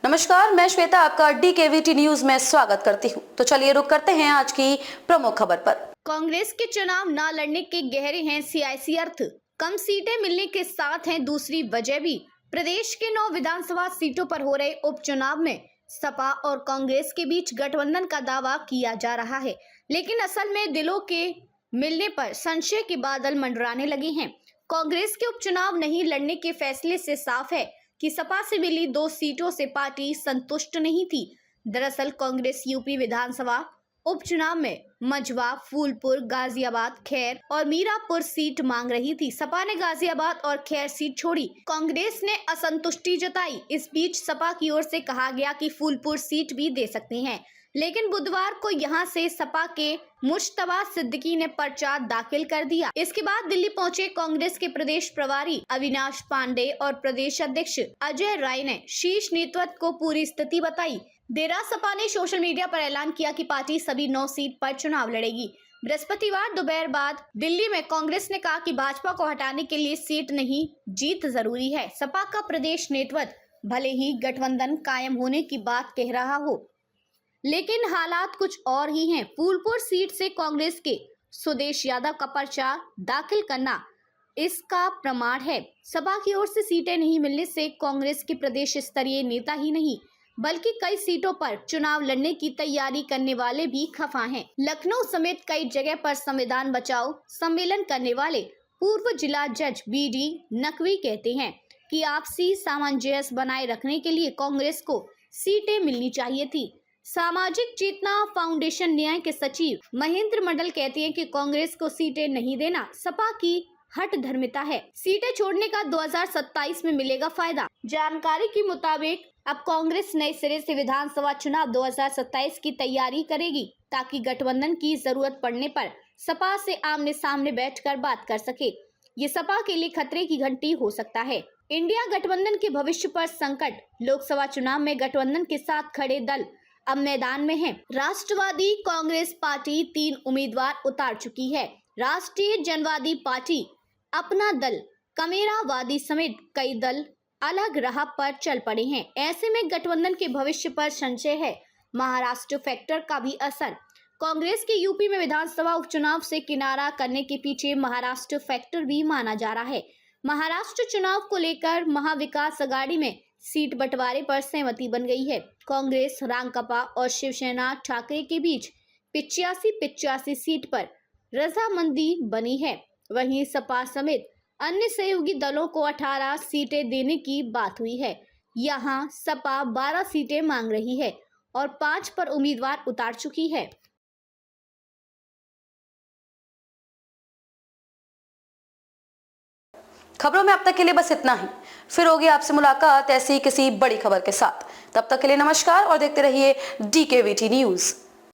नमस्कार, मैं श्वेता आपका DKVT न्यूज में स्वागत करती हूं। तो चलिए रुक करते हैं आज की प्रमुख खबर पर। कांग्रेस के चुनाव न लड़ने के गहरे हैं सियासी अर्थ। कम सीटें मिलने के साथ हैं दूसरी वजह भी। प्रदेश के 9 विधानसभा सीटों पर हो रहे उपचुनाव में सपा और कांग्रेस के बीच गठबंधन का दावा किया जा रहा है, लेकिन असल में दिलों के मिलने पर संशय के बादल मंडराने लगे हैं। कांग्रेस के उपचुनाव नहीं लड़ने के फैसले से साफ है कि सपा से मिली 2 सीटों से पार्टी संतुष्ट नहीं थी। दरअसल कांग्रेस यूपी विधानसभा उपचुनाव में मझवा, फूलपुर, गाजियाबाद, खैर और मीरापुर सीट मांग रही थी। सपा ने गाजियाबाद और खैर सीट छोड़ी। कांग्रेस ने असंतुष्टि जताई। इस बीच सपा की ओर से कहा गया कि फूलपुर सीट भी दे सकते हैं, लेकिन बुधवार को यहां से सपा के मुश्तबा सिद्दीकी ने पर्चा दाखिल कर दिया। इसके बाद दिल्ली पहुंचे कांग्रेस के प्रदेश प्रभारी अविनाश पांडे और प्रदेश अध्यक्ष अजय राय ने शीर्ष नेतृत्व को पूरी स्थिति बताई। देर रात सपा ने सोशल मीडिया पर ऐलान किया कि पार्टी सभी 9 सीट पर चुनाव लड़ेगी। बृहस्पतिवार दोपहर बाद दिल्ली में कांग्रेस ने कहा कि भाजपा को हटाने के लिए सीट नहीं, जीत जरूरी है। सपा का प्रदेश नेतृत्व भले ही गठबंधन कायम होने की बात कह रहा हो, लेकिन हालात कुछ और ही हैं। फूलपुर सीट से कांग्रेस के सुदेश यादव का पर्चा दाखिल करना इसका प्रमाण है। सपा की ओर से सीटें नहीं मिलने से कांग्रेस के प्रदेश स्तरीय नेता ही नहीं, बल्कि कई सीटों पर चुनाव लड़ने की तैयारी करने वाले भी खफा हैं। लखनऊ समेत कई जगह पर संविधान बचाओ सम्मेलन करने वाले पूर्व जिला जज BD नकवी कहते हैं कि आपसी सामंजस्य बनाए रखने के लिए कांग्रेस को सीटें मिलनी चाहिए थी। सामाजिक चेतना फाउंडेशन न्याय के सचिव महेंद्र मंडल कहते हैं कि कांग्रेस को सीटें नहीं देना सपा की हठ धर्मिता है। सीटें छोड़ने का 2027 में मिलेगा फायदा। जानकारी के मुताबिक अब कांग्रेस नए सिरे से विधानसभा चुनाव 2027 की तैयारी करेगी, ताकि गठबंधन की जरूरत पड़ने पर सपा से आमने सामने बैठकर बात कर सके। ये सपा के लिए खतरे की घंटी हो सकता है। इंडिया गठबंधन के भविष्य पर संकट। लोकसभा चुनाव में गठबंधन के साथ खड़े दल अब मैदान में है। राष्ट्रवादी कांग्रेस पार्टी 3 उम्मीदवार उतार चुकी है। राष्ट्रीय जनवादी पार्टी अपना दल, कमेरावादी समेत कई दल अलग राह पर चल पड़े हैं। ऐसे में गठबंधन के भविष्य पर संशय है। महाराष्ट्र फैक्टर का भी असर। कांग्रेस के यूपी में विधानसभा उपचुनाव से किनारा करने के पीछे महाराष्ट्र फैक्टर भी माना जा रहा है। महाराष्ट्र चुनाव को लेकर महाविकास अघाड़ी में सीट बंटवारे पर सहमति बन गई है। कांग्रेस, रांगकपा और शिवसेना ठाकरे के बीच 85 सीट पर रजामंदी बनी है। वहीं सपा समेत अन्य सहयोगी दलों को 18 सीटें देने की बात हुई है। यहां सपा 12 सीटें मांग रही है और 5 पर उम्मीदवार उतार चुकी है। खबरों में अब तक के लिए बस इतना ही। फिर होगी आपसे मुलाकात ऐसी किसी बड़ी खबर के साथ। तब तक के लिए नमस्कार और देखते रहिए DKVT न्यूज।